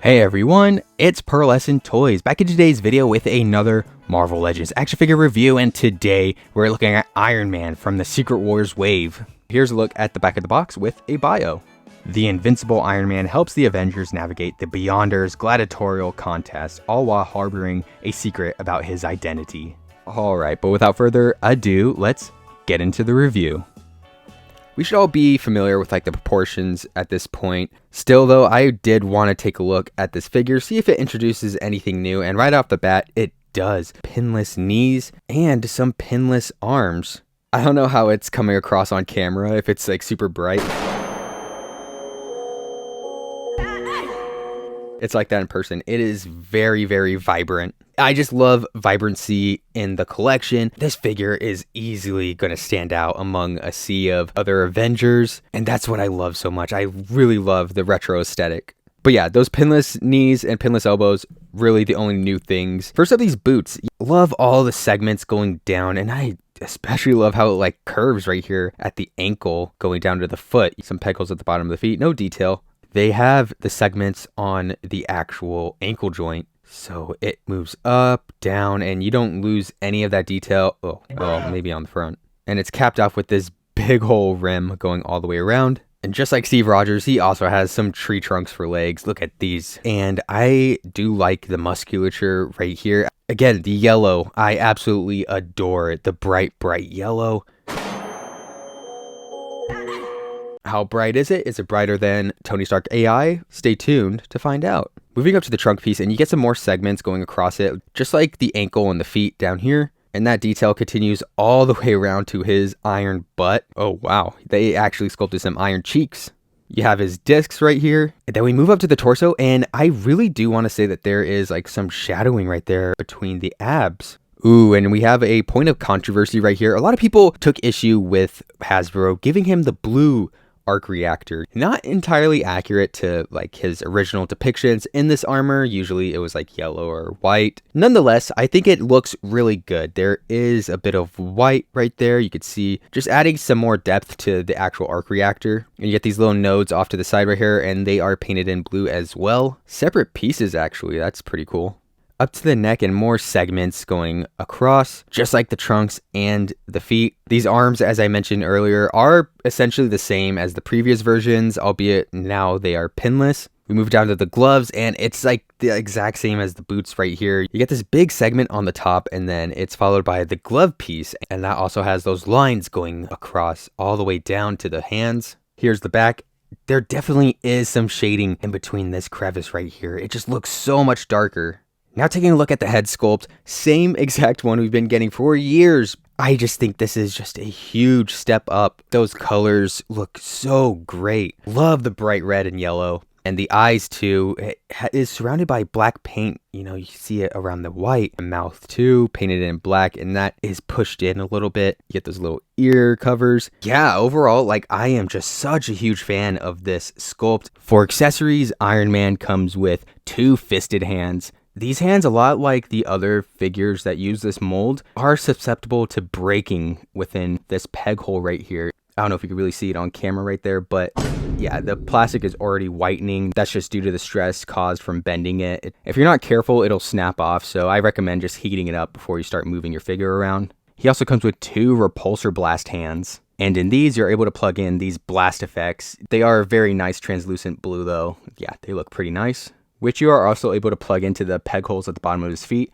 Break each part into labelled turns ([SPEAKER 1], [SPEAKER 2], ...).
[SPEAKER 1] Hey everyone, it's Pearlescent Toys, back in today's video with another Marvel Legends action figure review, and today we're looking at Iron Man from the Secret Wars wave. Here's a look at the back of the box with a bio. The invincible Iron Man helps the Avengers navigate the Beyonders gladiatorial contest, all while harboring a secret about his identity. Alright, but without further ado, let's get into the review. We should all be familiar with like the proportions at this point. Still though, I did want to take a look at this figure, see if it introduces anything new, and right off the bat, it does. Pinless knees and some pinless arms. I don't know how it's coming across on camera, if it's like super bright. It's like that in person. It is very, very vibrant. I just love vibrancy in the collection. This figure is easily going to stand out among a sea of other Avengers, and that's what I love so much. I really love the retro aesthetic. But yeah, those pinless knees and pinless elbows, really the only new things. First up, these boots. Love all the segments going down, and I especially love how it like curves right here at the ankle going down to the foot. Some peg holes at the bottom of the feet, no detail. They have the segments on the actual ankle joint, so it moves up, down, and you don't lose any of that detail. Oh, well, maybe on the front. And it's capped off with this big hole rim going all the way around. And just like Steve Rogers, he also has some tree trunks for legs. Look at these. And I do like the musculature right here. Again, the yellow, I absolutely adore it. The bright, bright yellow. How bright is it? Is it brighter than Tony Stark AI? Stay tuned to find out. Moving up to the trunk piece, and you get some more segments going across it, just like the ankle and the feet down here. And that detail continues all the way around to his iron butt. Oh, wow. They actually sculpted some iron cheeks. You have his discs right here. And then we move up to the torso, and I really do want to say that there is like some shadowing right there between the abs. Ooh, and we have a point of controversy right here. A lot of people took issue with Hasbro giving him the blue arc reactor. Not entirely accurate to like his original depictions in this armor. Usually it was like yellow or white. Nonetheless, I think it looks really good. There is a bit of white right there. You could see just adding some more depth to the actual arc reactor. And you get these little nodes off to the side right here, and they are painted in blue as well. Separate pieces actually. That's pretty cool. Up to the neck and more segments going across, just like the trunks and the feet. These arms, as I mentioned earlier, are essentially the same as the previous versions, albeit now they are pinless. We move down to the gloves, and it's like the exact same as the boots right here. You get this big segment on the top, and then it's followed by the glove piece, and that also has those lines going across all the way down to the hands. Here's the back. There definitely is some shading in between this crevice right here. It just looks so much darker. Now taking a look at the head sculpt, same exact one we've been getting for years. I just think this is just a huge step up. Those colors look so great. Love the bright red and yellow. And the eyes too, it is surrounded by black paint. You know, you see it around the white. The mouth too, painted in black, and that is pushed in a little bit. You get those little ear covers. Yeah, overall, like I am just such a huge fan of this sculpt. For accessories, Iron Man comes with 2 fisted hands. These hands, a lot like the other figures that use this mold, are susceptible to breaking within this peg hole right here. I don't know if you can really see it on camera right there, but yeah, the plastic is already whitening. That's just due to the stress caused from bending it. If you're not careful, it'll snap off, so I recommend just heating it up before you start moving your figure around. He also comes with 2 repulsor blast hands. And in these, you're able to plug in these blast effects. They are very nice translucent blue though. Yeah, they look pretty nice. Which you are also able to plug into the peg holes at the bottom of his feet.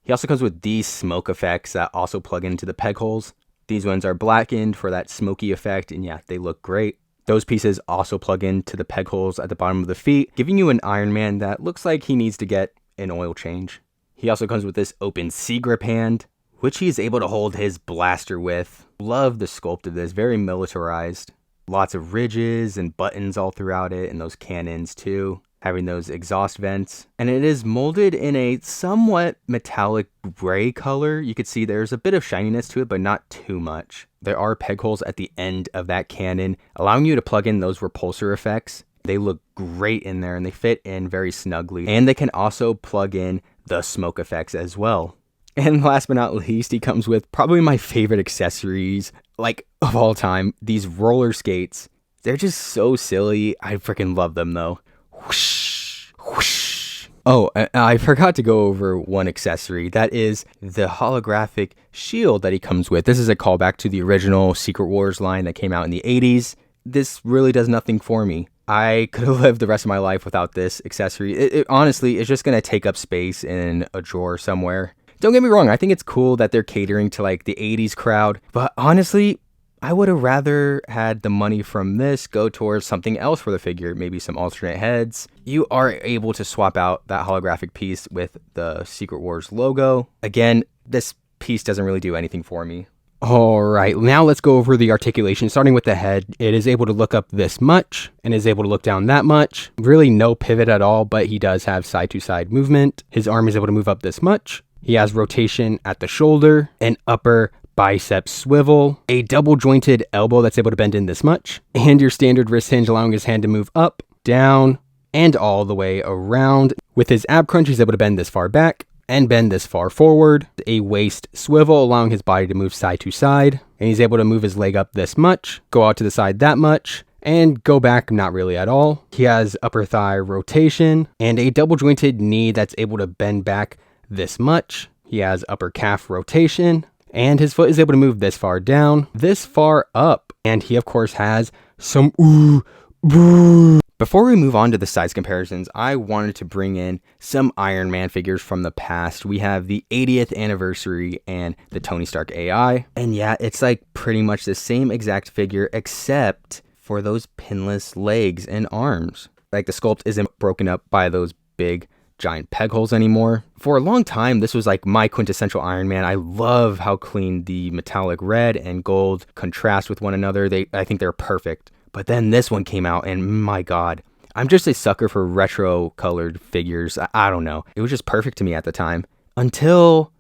[SPEAKER 1] He also comes with these smoke effects that also plug into the peg holes. These ones are blackened for that smoky effect, and yeah, they look great. Those pieces also plug into the peg holes at the bottom of the feet, giving you an Iron Man that looks like he needs to get an oil change. He also comes with this open C-grip hand, which he is able to hold his blaster with. Love the sculpt of this, very militarized. Lots of ridges and buttons all throughout it, and those cannons too, having those exhaust vents. And it is molded in a somewhat metallic gray color. You could see there's a bit of shininess to it, but not too much. There are peg holes at the end of that cannon, allowing you to plug in those repulsor effects. They look great in there, and they fit in very snugly. And they can also plug in the smoke effects as well. And last but not least, he comes with probably my favorite accessories, like of all time, these roller skates. They're just so silly. I freaking love them though. Whoosh, whoosh. Oh, I forgot to go over one accessory. That is the holographic shield that he comes with. This is a callback to the original Secret Wars line that came out in the 80s. This really does nothing for me. I could have lived the rest of my life without this accessory. Honestly, it's just going to take up space in a drawer somewhere. Don't get me wrong, I think it's cool that they're catering to like the 80s crowd, but honestly, I would have rather had the money from this go towards something else for the figure, maybe some alternate heads. You are able to swap out that holographic piece with the Secret Wars logo. Again, this piece doesn't really do anything for me. All right, now let's go over the articulation. Starting with the head, it is able to look up this much and is able to look down that much. Really no pivot at all, but he does have side-to-side movement. His arm is able to move up this much. He has rotation at the shoulder, an upper bicep swivel, a double jointed elbow that's able to bend in this much, and your standard wrist hinge allowing his hand to move up, down, and all the way around. With his ab crunch, he's able to bend this far back and bend this far forward, a waist swivel allowing his body to move side to side, and he's able to move his leg up this much, go out to the side that much, and go back not really at all. He has upper thigh rotation and a double jointed knee that's able to bend back this much. He has upper calf rotation, and his foot is able to move this far down, this far up, and he of course has some ooh, boo. Before we move on to the size comparisons, I wanted to bring in some Iron Man figures from the past. We have the 80th anniversary and the Tony Stark AI. And yeah, it's like pretty much the same exact figure except for those pinless legs and arms. Like the sculpt isn't broken up by those big giant peg holes anymore. For a long time, this was like my quintessential Iron Man. I love how clean the metallic red and gold contrast with one another. I think they're perfect. But then this one came out and my God, I'm just a sucker for retro colored figures. I don't know. It was just perfect to me at the time until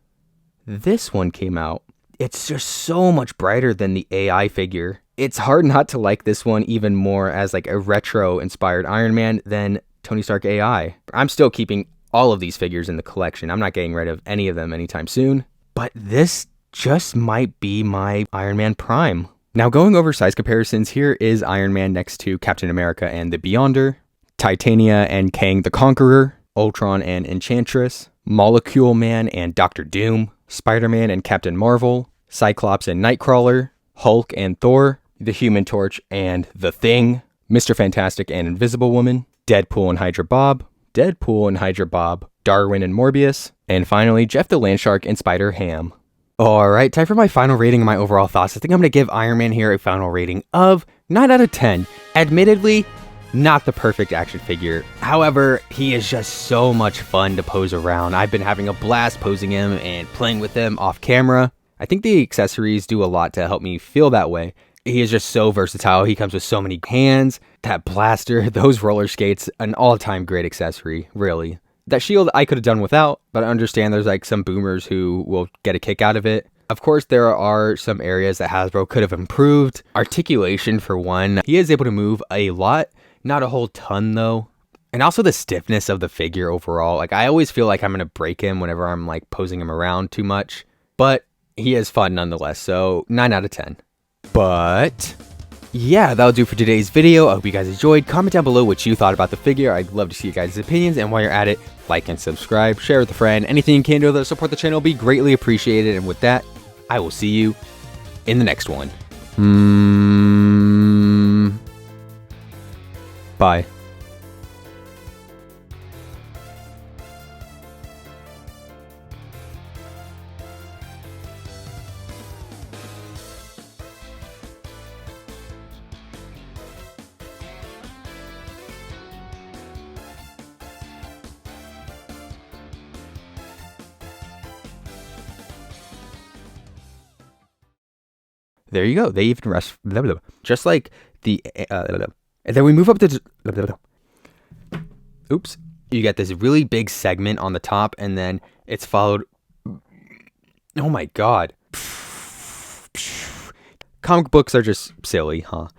[SPEAKER 1] this one came out. It's just so much brighter than the AI figure. It's hard not to like this one even more as like a retro inspired Iron Man than Tony Stark AI. I'm still keeping all of these figures in the collection. I'm not getting rid of any of them anytime soon. But this just might be my Iron Man Prime. Now going over size comparisons, here is Iron Man next to Captain America and the Beyonder, Titania and Kang the Conqueror, Ultron and Enchantress, Molecule Man and Doctor Doom, Spider-Man and Captain Marvel, Cyclops and Nightcrawler, Hulk and Thor, the Human Torch and The Thing, Mr. Fantastic and Invisible Woman, Deadpool and Hydra Bob, Deadpool and Hydra Bob, Darwin and Morbius, and finally Jeff the Landshark and Spider-Ham. Alright, time for my final rating and my overall thoughts. I think I'm going to give Iron Man here a final rating of 9 out of 10. Admittedly, not the perfect action figure. However, he is just so much fun to pose around. I've been having a blast posing him and playing with him off camera. I think the accessories do a lot to help me feel that way. He is just so versatile. He comes with so many hands, that blaster, those roller skates, an all-time great accessory, really. That shield I could have done without, but I understand there's like some boomers who will get a kick out of it. Of course, there are some areas that Hasbro could have improved. Articulation for one. He is able to move a lot, not a whole ton though. And also the stiffness of the figure overall. Like I always feel like I'm going to break him whenever I'm like posing him around too much. But he is fun nonetheless, so 9 out of 10. But yeah, that'll do for today's video. I hope you guys enjoyed. Comment down below what you thought about the figure. I'd love to see you guys' opinions. And while you're at it, like and subscribe, share with a friend. Anything you can do to support the channel will be greatly appreciated. And with that, I will see you in the next one. Bye. There you go. They even rest. Blah, blah, blah. Just like the. And then we move up to. Blah, blah, blah. Oops. You get this really big segment on the top, and then it's followed. Oh my God. Comic books are just silly, huh?